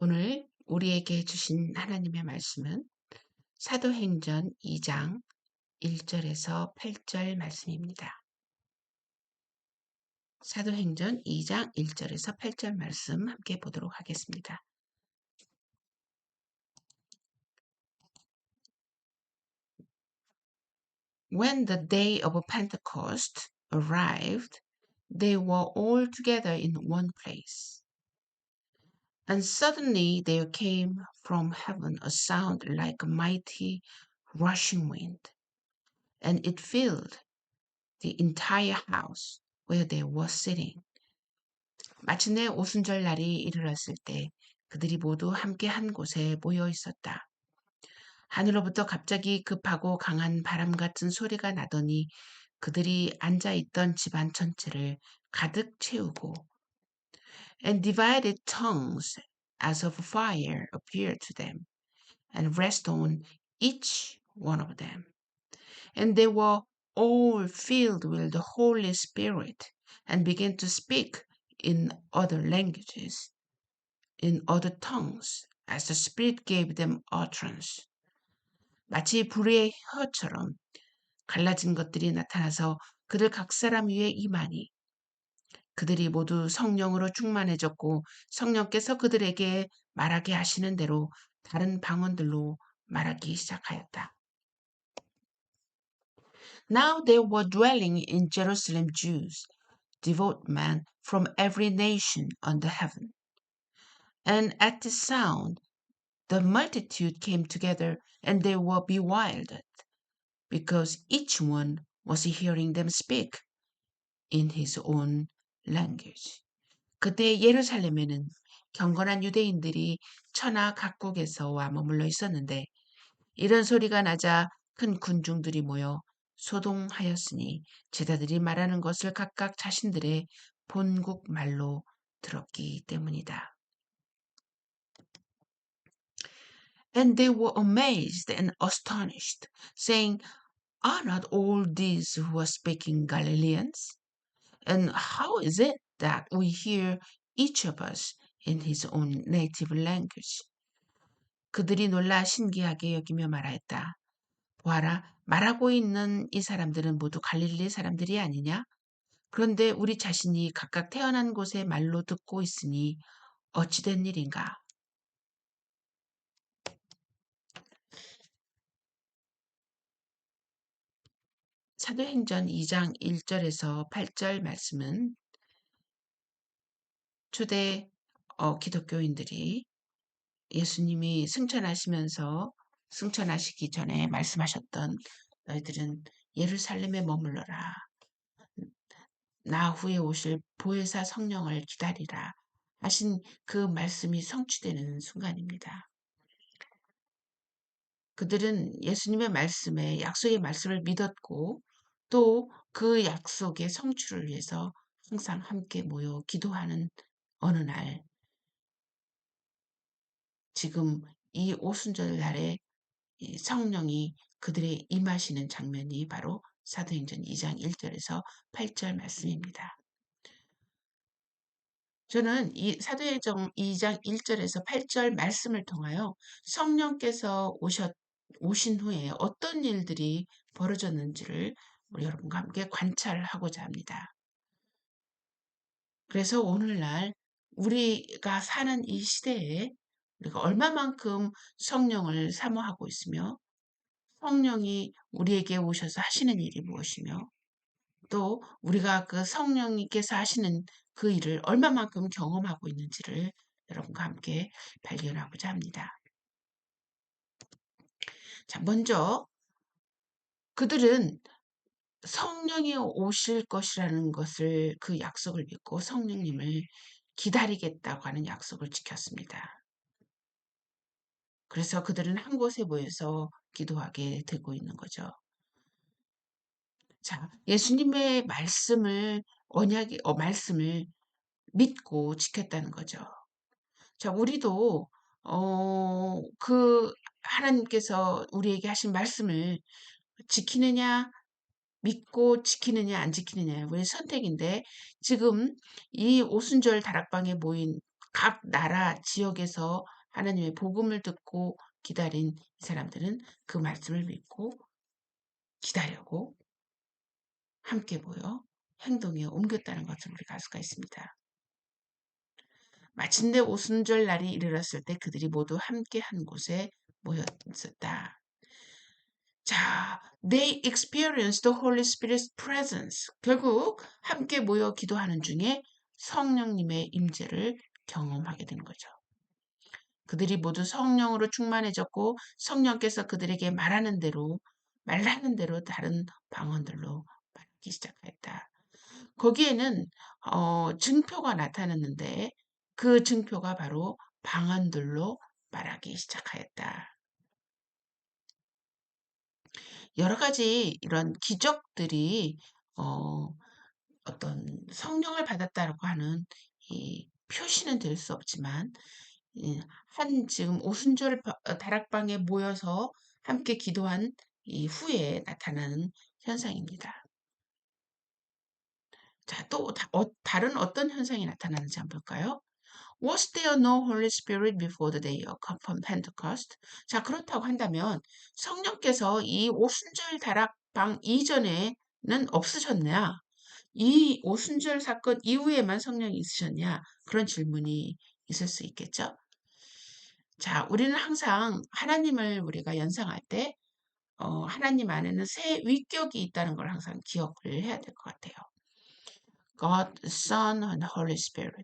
오늘 우리에게 주신 하나님의 말씀은 사도행전 2장 1절에서 8절 말씀입니다. 사도행전 2장 1절에서 8절 말씀 함께 보도록 하겠습니다. When the day of Pentecost arrived, they were all together in one place. And suddenly there came from heaven a sound like a mighty rushing wind, and it filled the entire house where they were sitting. 마침내 오순절 날이 이르렀을 때 그들이 모두 함께 한 곳에 모여 있었다. 하늘로부터 갑자기 급하고 강한 바람 같은 소리가 나더니 그들이 앉아 있던 집안 전체를 가득 채우고 and divided tongues as of fire appeared to them and rest on each one of them. And they were all filled with the Holy Spirit and began to speak in other languages, in other tongues, as the Spirit gave them utterance. 마치 불의 혀처럼 갈라진 것들이 나타나서 그들 각 사람 위에 임하니 그들이 모두 성령으로 충만해졌고 성령께서 그들에게 말하게 하시는 대로 다른 방언들로 말하기 시작하였다. Now there were dwelling in Jerusalem Jews, devout men from every nation under heaven. And at this sound, the multitude came together, and they were bewildered, because each one was hearing them speak in his own language. 그때 예루살렘에는 경건한 유대인들이 천하 각국에서 와 머물러 있었는데 이런 소리가 나자 큰 군중들이 모여 소동하였으니 제자들이 말하는 것을 각각 자신들의 본국 말로 들었기 때문이다. And they were amazed and astonished, saying, Are not all these who are speaking Galileans? And how is it that we hear each of us in his own native language? 그들이 놀라 신기하게 여기며 말하였다. 보아라, 말하고 있는 이 사람들은 모두 갈릴리 사람들이 아니냐? 그런데 우리 자신이 각각 태어난 곳의 말로 듣고 있으니 어찌된 일인가? 사도행전 2장 1절에서 8절 말씀은 초대 기독교인들이 예수님이 승천하시기 전에 말씀하셨던 너희들은 예루살렘에 머물러라. 나 후에 오실 보혜사 성령을 기다리라 하신 그 말씀이 성취되는 순간입니다. 그들은 예수님의 말씀에 약속의 말씀을 믿었고 또 그 약속의 성취를 위해서 항상 함께 모여 기도하는 어느 날 지금 이 오순절 날에 이 성령이 그들의 임하시는 장면이 바로 사도행전 2장 1절에서 8절 말씀입니다. 저는 이 사도행전 2장 1절에서 8절 말씀을 통하여 성령께서 오신 후에 어떤 일들이 벌어졌는지를 우리 여러분과 함께 관찰하고자 합니다. 그래서 오늘날 우리가 사는 이 시대에 우리가 얼마만큼 성령을 사모하고 있으며 성령이 우리에게 오셔서 하시는 일이 무엇이며 또 우리가 그 성령님께서 하시는 그 일을 얼마만큼 경험하고 있는지를 여러분과 함께 발견하고자 합니다. 자, 먼저 그들은 성령이 오실 것이라는 것을 그 약속을 믿고 성령님을 기다리겠다고 하는 약속을 지켰습니다. 그래서 그들은 한 곳에 모여서 기도하게 되고 있는 거죠. 자, 예수님의 말씀을 믿고 지켰다는 거죠. 자, 우리도 하나님께서 우리에게 하신 말씀을 지키느냐, 믿고 지키느냐, 안 지키느냐, 우리의 선택인데 지금 이 오순절 다락방에 모인 각 나라 지역에서 하나님의 복음을 듣고 기다린 이 사람들은 그 말씀을 믿고 기다려고 함께 모여 행동에 옮겼다는 것을 우리가 알 수가 있습니다. 마침내 오순절 날이 이르렀을 때 그들이 모두 함께 한 곳에 모였었다. 자, they experienced the Holy Spirit's presence. 결국 함께 모여 기도하는 중에 성령님의 임재를 경험하게 되는 거죠. 그들이 모두 성령으로 충만해졌고 성령께서 그들에게 말하는 대로 다른 방언들로 말하기 시작했다. 거기에는 증표가 나타났는데 그 증표가 바로 방언들로 말하기 시작하였다. 여러 가지 이런 기적들이 어, 어떤 성령을 받았다라고 하는 이 표시는 될 수 없지만 한 지금 오순절 다락방에 모여서 함께 기도한 이 후에 나타나는 현상입니다. 자, 또 다른 어떤 현상이 나타나는지 한번 볼까요? Was there no Holy Spirit before the day of Pentecost? 자, 그렇다고 한다면 성령께서 이 오순절 다락방 이전에는 없으셨냐? 이 오순절 사건 이후에만 성령이 있으셨냐? 그런 질문이 있을 수 있겠죠? 자, 우리는 항상 하나님을 우리가 연상할 때 하나님 안에는 세 위격이 있다는 걸 항상 기억을 해야 될 것 같아요. God, Son, and Holy Spirit.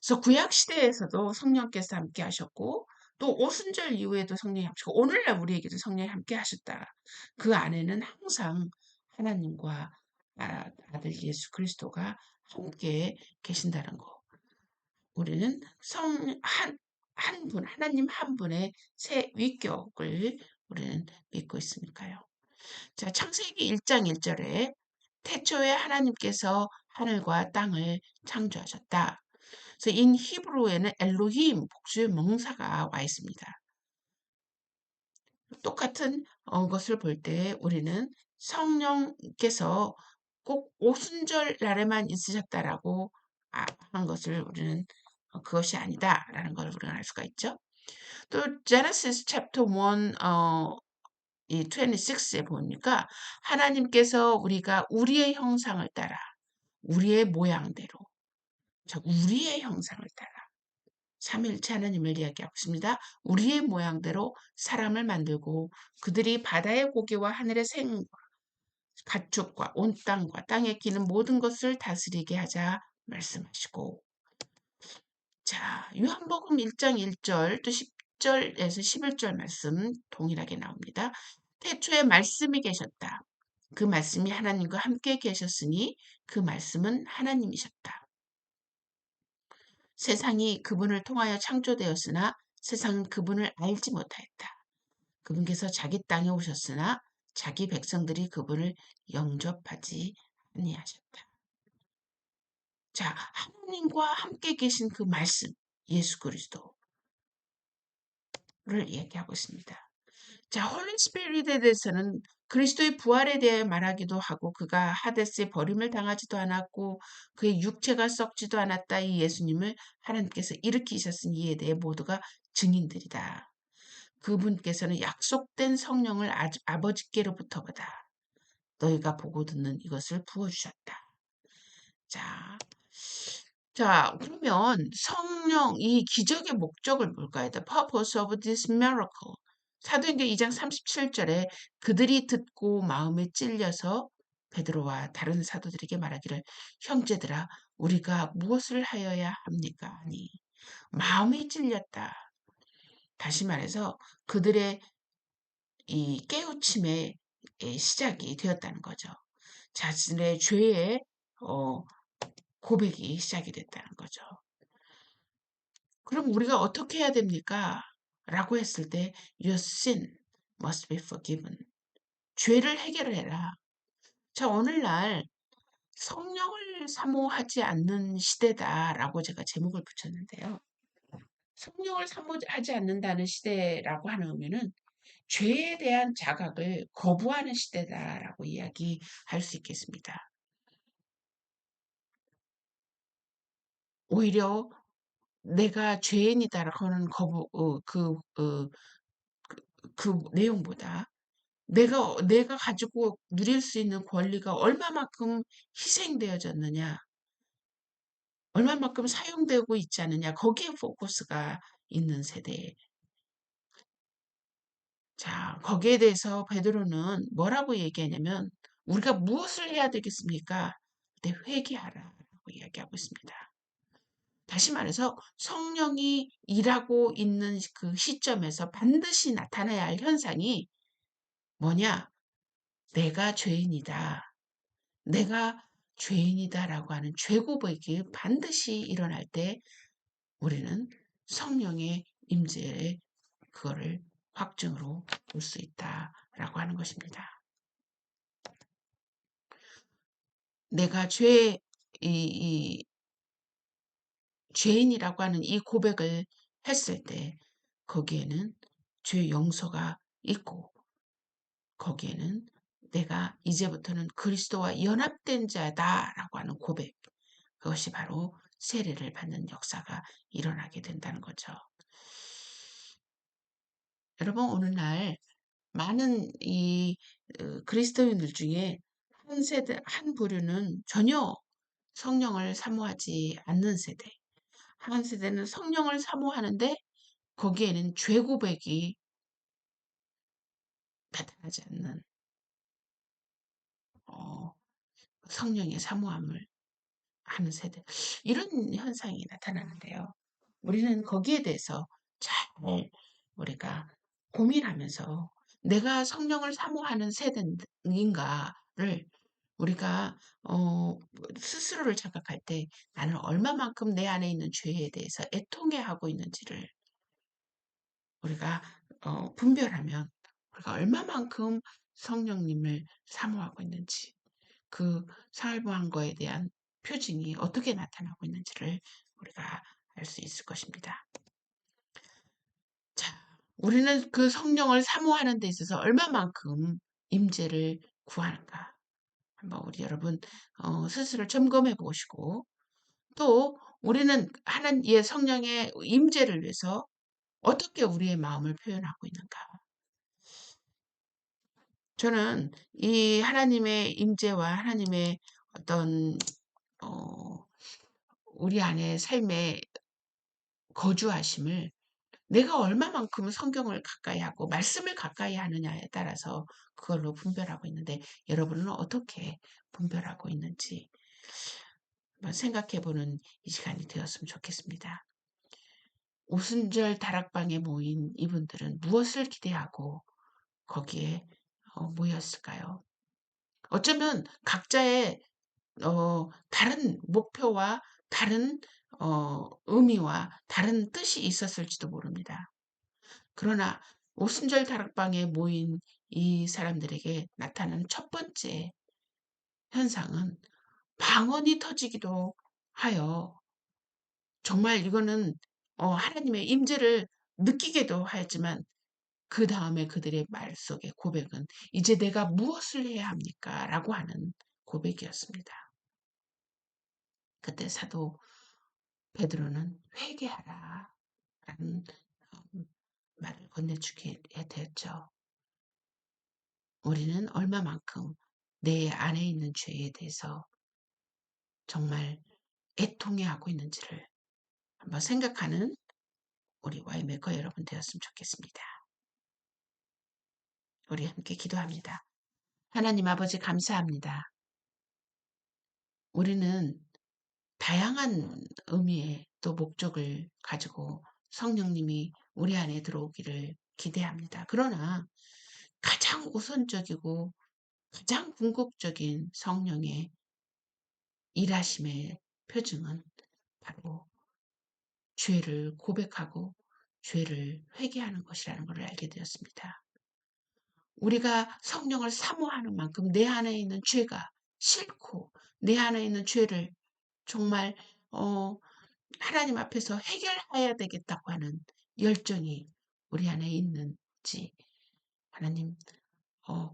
그래서 구약 시대에서도 성령께서 함께 하셨고 또 오순절 이후에도 성령이 하시고 오늘날 우리에게도 성령이 함께 하셨다. 그 안에는 항상 하나님과 아들 예수 그리스도가 함께 계신다는 거. 우리는 한 분, 하나님 한 분의 새 위격을 우리는 믿고 있으니까요. 자, 창세기 1장 1절에 태초에 하나님께서 하늘과 땅을 창조하셨다. 그래서 in 히브리어에는 엘로힘 복수의 명사가 와 있습니다. 똑같은 것을 볼 때 우리는 성령께서 꼭 오순절 날에만 있으셨다라고 한 것을 우리는 그것이 아니다라는 걸 우리가 알 수가 있죠. 또 Genesis chapter 1 이 26에 보니까 하나님께서 우리가 우리의 형상을 따라 우리의 모양대로 즉 우리의 형상을 따라 삼위일체 하나님을 이야기하고 있습니다. 우리의 모양대로 사람을 만들고 그들이 바다의 고기와 하늘의 생 가축과 온 땅과 땅에 끼는 모든 것을 다스리게 하자 말씀하시고 자, 요한복음 1장 1절 또 10절에서 11절 말씀 동일하게 나옵니다. 태초에 말씀이 계셨다. 그 말씀이 하나님과 함께 계셨으니 그 말씀은 하나님이셨다. 세상이 그분을 통하여 창조되었으나 세상은 그분을 알지 못하였다. 그분께서 자기 땅에 오셨으나 자기 백성들이 그분을 영접하지 아니하셨다. 자, 하나님과 함께 계신 그 말씀, 예수 그리스도를 얘기하고 있습니다. 자, 홀리 스피릿에 대해서는 그리스도의 부활에 대해 말하기도 하고 그가 하데스에 버림을 당하지도 않았고 그의 육체가 썩지도 않았다. 이 예수님을 하나님께서 일으키셨으니 이에 대해 모두가 증인들이다. 그분께서는 약속된 성령을 아버지께로부터 받아 너희가 보고 듣는 이것을 부어주셨다. 자, 자, 그러면 성령, 이 기적의 목적을 뭘까요? The purpose of this miracle. 사도행전 2장 37절에 그들이 듣고 마음에 찔려서 베드로와 다른 사도들에게 말하기를 형제들아 우리가 무엇을 하여야 합니까? 아니 마음에 찔렸다. 다시 말해서 그들의 이 깨우침의 시작이 되었다는 거죠. 자신의 죄의 어, 고백이 시작이 됐다는 거죠. 그럼 우리가 어떻게 해야 됩니까? 라고 했을 때 Your sin must be forgiven. 죄를 해결해라. 자, 오늘날 성령을 사모하지 않는 시대다라고 제가 제목을 붙였는데요. 성령을 사모하지 않는다는 시대라고 하는 의미는 죄에 대한 자각을 거부하는 시대다라고 이야기할 수 있겠습니다. 오히려 내가 죄인이다라고 하는 그 내용보다 내가 가지고 누릴 수 있는 권리가 얼마만큼 희생되어졌느냐, 얼마만큼 사용되고 있지 않느냐, 거기에 포커스가 있는 세대. 자, 거기에 대해서 베드로는 뭐라고 얘기하냐면, 우리가 무엇을 해야 되겠습니까? 그때 회개하라라고 이야기하고 있습니다. 다시 말해서 성령이 일하고 있는 그 시점에서 반드시 나타나야 할 현상이 뭐냐? 내가 죄인이다. 내가 죄인이다라고 하는 죄고백이 반드시 일어날 때 우리는 성령의 임재의 그거를 확증으로 볼 수 있다라고 하는 것입니다. 내가 이 죄인이라고 하는 이 고백을 했을 때 거기에는 죄 용서가 있고 거기에는 내가 이제부터는 그리스도와 연합된 자다라고 하는 고백, 그것이 바로 세례를 받는 역사가 일어나게 된다는 거죠. 여러분, 오늘날 많은 이 그리스도인들 중에 한 세대, 한 부류는 전혀 성령을 사모하지 않는 세대, 한 세대는 성령을 사모하는데 거기에는 죄 고백이 나타나지 않는 어, 성령의 사모함을 하는 세대, 이런 현상이 나타나는데요. 우리는 거기에 대해서 잘 우리가 고민하면서 내가 성령을 사모하는 세대인가를 우리가 스스로를 자각할 때 나는 얼마만큼 내 안에 있는 죄에 대해서 애통해하고 있는지를 우리가 분별하면 우리가 얼마만큼 성령님을 사모하고 있는지, 그 사모한 거에 대한 표징이 어떻게 나타나고 있는지를 우리가 알 수 있을 것입니다. 자, 우리는 그 성령을 사모하는 데 있어서 얼마만큼 임재를 구하는가? 한번 우리 여러분 스스로 점검해 보시고, 또 우리는 하나님의 성령의 임재를 위해서 어떻게 우리의 마음을 표현하고 있는가? 저는 이 하나님의 임재와 하나님의 어떤 어, 우리 안에 삶의 거주하심을 내가 얼마만큼 성경을 가까이 하고 말씀을 가까이 하느냐에 따라서 그걸로 분별하고 있는데, 여러분은 어떻게 분별하고 있는지 한번 생각해 보는 이 시간이 되었으면 좋겠습니다. 오순절 다락방에 모인 이분들은 무엇을 기대하고 거기에 모였을까요? 어쩌면 각자의 다른 목표와 다른 의미와 다른 뜻이 있었을지도 모릅니다. 그러나 오순절 다락방에 모인 이 사람들에게 나타나는 첫 번째 현상은 방언이 터지기도 하여, 정말 이거는 하나님의 임재를 느끼게도 하였지만 그 다음에 그들의 말 속의 고백은 이제 내가 무엇을 해야 합니까? 라고 하는 고백이었습니다. 그때 사도 베드로는 회개하라 라는 말을 건네주게 되었죠. 우리는 얼마만큼 내 안에 있는 죄에 대해서 정말 애통해하고 있는지를 한번 생각하는 우리 와이메커 여러분 되었으면 좋겠습니다. 우리 함께 기도합니다. 하나님 아버지, 감사합니다. 우리는 다양한 의미의 또 목적을 가지고 성령님이 우리 안에 들어오기를 기대합니다. 그러나 가장 우선적이고 가장 궁극적인 성령의 일하심의 표징은 바로 죄를 고백하고 죄를 회개하는 것이라는 것을 알게 되었습니다. 우리가 성령을 사모하는 만큼 내 안에 있는 죄가 싫고 내 안에 있는 죄를 정말 하나님 앞에서 해결해야 되겠다고 하는 열정이 우리 안에 있는지 하나님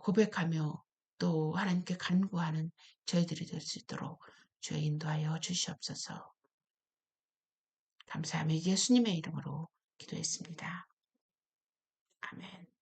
고백하며 또 하나님께 간구하는 저희들이 될 수 있도록 주여 인도하여 주시옵소서. 감사하며 예수님의 이름으로 기도했습니다. 아멘.